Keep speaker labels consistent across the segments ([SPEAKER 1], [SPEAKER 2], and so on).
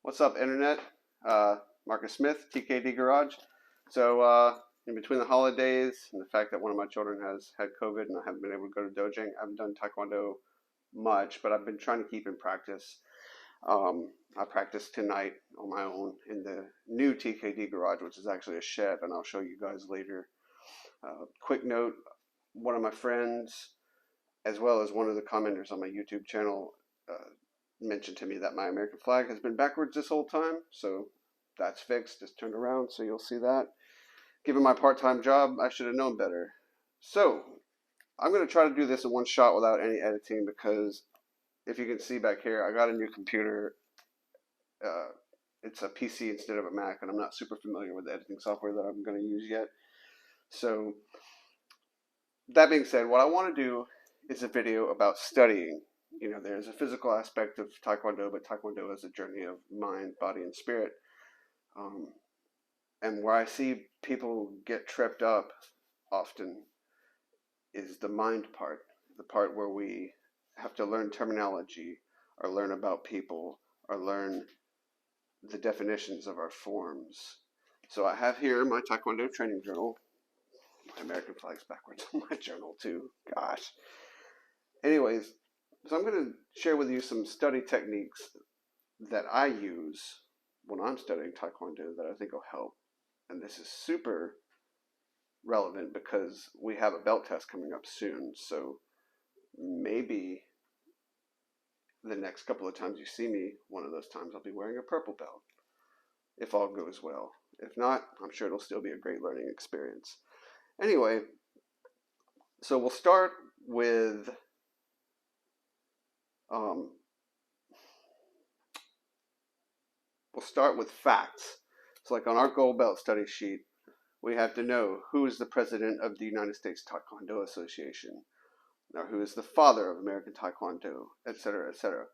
[SPEAKER 1] What's up, Internet? Marcus Smith, TKD Garage. In between the holidays and the fact that one of my children has had COVID and I haven't been able to go to dojang, I haven't done Taekwondo much, but I've been trying to keep in practice. I practiced tonight on my own in the new TKD Garage, which is actually a shed, and I'll show you guys later. Quick note, one of my friends, as well as one of the commenters on my YouTube channel, mentioned to me that my American flag has been backwards this whole time, so that's fixed. Just turned around, so you'll see that. Given my part-time job, I should have known better. So I'm going to try to do this in one shot without any editing because if you can see back here, I got a new computer. It's a PC instead of a Mac, and I'm not super familiar with the editing software that I'm going to use yet. So that being said, what I want to do is a video about studying. You know, there's a physical aspect of Taekwondo, but Taekwondo is a journey of mind, body, and spirit. And where I see people get tripped up often is the mind part, the part where we have to learn terminology or learn about people or learn the definitions of our forms. So I have here my Taekwondo training journal. My American flag's backwards on my journal too. Gosh. Anyways, so I'm going to share with you some study techniques that I use when I'm studying Taekwondo that I think will help. And this is super relevant because we have a belt test coming up soon. So maybe the next couple of times you see me, one of those times I'll be wearing a purple belt, if all goes well. If not, I'm sure it'll still be a great learning experience. Anyway, so we'll start with facts. So like on our gold belt study sheet, we have to know who is the president of the United States Taekwondo Association, or who is the father of American Taekwondo, etc., etc.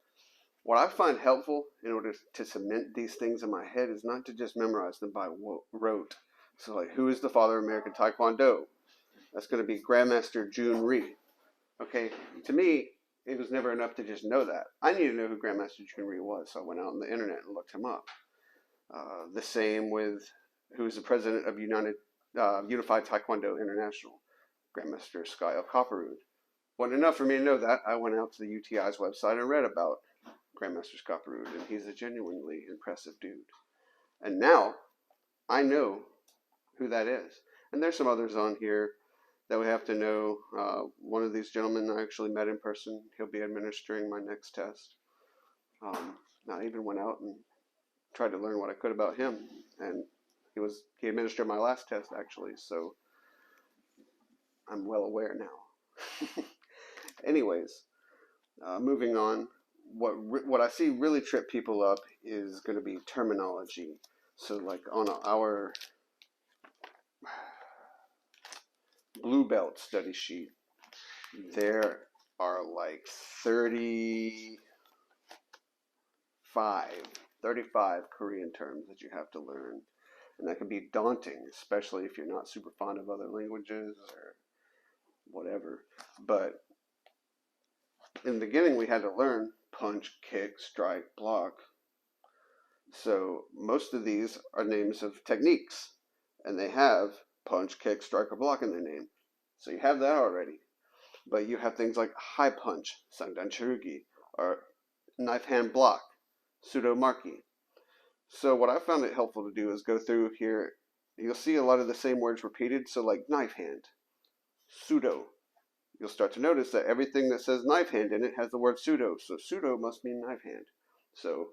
[SPEAKER 1] What I find helpful in order to cement these things in my head is not to just memorize them by rote. So like, who is the father of American Taekwondo? That's going to be Grandmaster Jun Rhee. Okay, to me, it was never enough to just know that. I needed to know who Grandmaster Jun Rhee was, so I went out on the internet and looked him up. The same with who's the president of Unified Taekwondo International, Grandmaster Sky Copperwood. Wasn't enough for me to know that. I went out to the UTI's website and read about Grandmaster Copperwood, and he's a genuinely impressive dude. And now I know who that is. And there's some others on here that we have to know. One of these gentlemen I actually met in person. He'll be administering my next test. I even went out and tried to learn what I could about him, and he administered my last test actually, so I'm well aware now. Anyways, moving on, what I see really trip people up is going to be terminology. So like on our blue belt study sheet, there are like 35 Korean terms that you have to learn. And that can be daunting, especially if you're not super fond of other languages or whatever. But in the beginning, we had to learn punch, kick, strike, block. So most of these are names of techniques, and they have punch, kick, strike, or block in their name. So you have that already. But you have things like high punch, sangdan chirugi, or knife hand block, pseudo marki. So what I found it helpful to do is go through here. You'll see a lot of the same words repeated. So like knife hand, pseudo. You'll start to notice that everything that says knife hand in it has the word pseudo. So pseudo must mean knife hand. So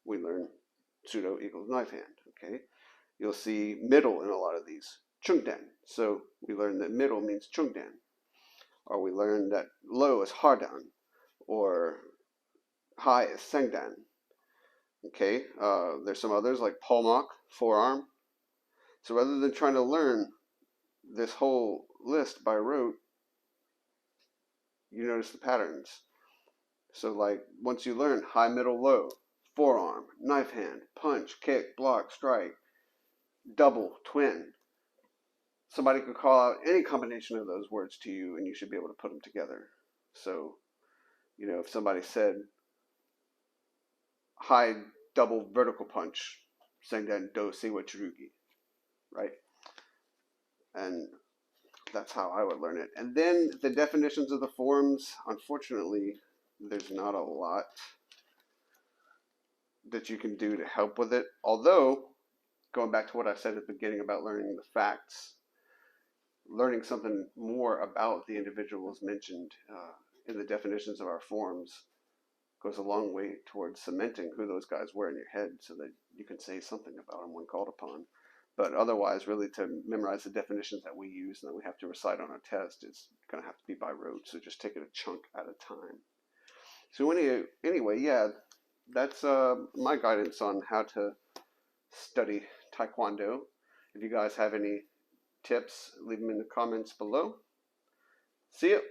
[SPEAKER 1] we learn pseudo equals knife hand. Okay. You'll see middle in a lot of these. Chungdan. So we learn that middle means chungdan. Or we learn that low is hardan. Or high is sangdan. Okay, there's some others like palmak, forearm. So rather than trying to learn this whole list by rote, you notice the patterns. So like once you learn high, middle, low, forearm, knife hand, punch, kick, block, strike, double, twin, somebody could call out any combination of those words to you and you should be able to put them together. So, you know, if somebody said high double vertical punch, Sengen Do Siwa Churugi, right? And that's how I would learn it. And then the definitions of the forms, unfortunately, there's not a lot that you can do to help with it. Although, going back to what I said at the beginning about learning the facts, learning something more about the individuals mentioned in the definitions of our forms goes a long way towards cementing who those guys were in your head so that you can say something about them when called upon. But otherwise, really, to memorize the definitions that we use and that we have to recite on a test is going to have to be by rote. So just take it a chunk at a time. So anyway, yeah, that's my guidance on how to study Taekwondo. If you guys have any tips, leave them in the comments below. See you.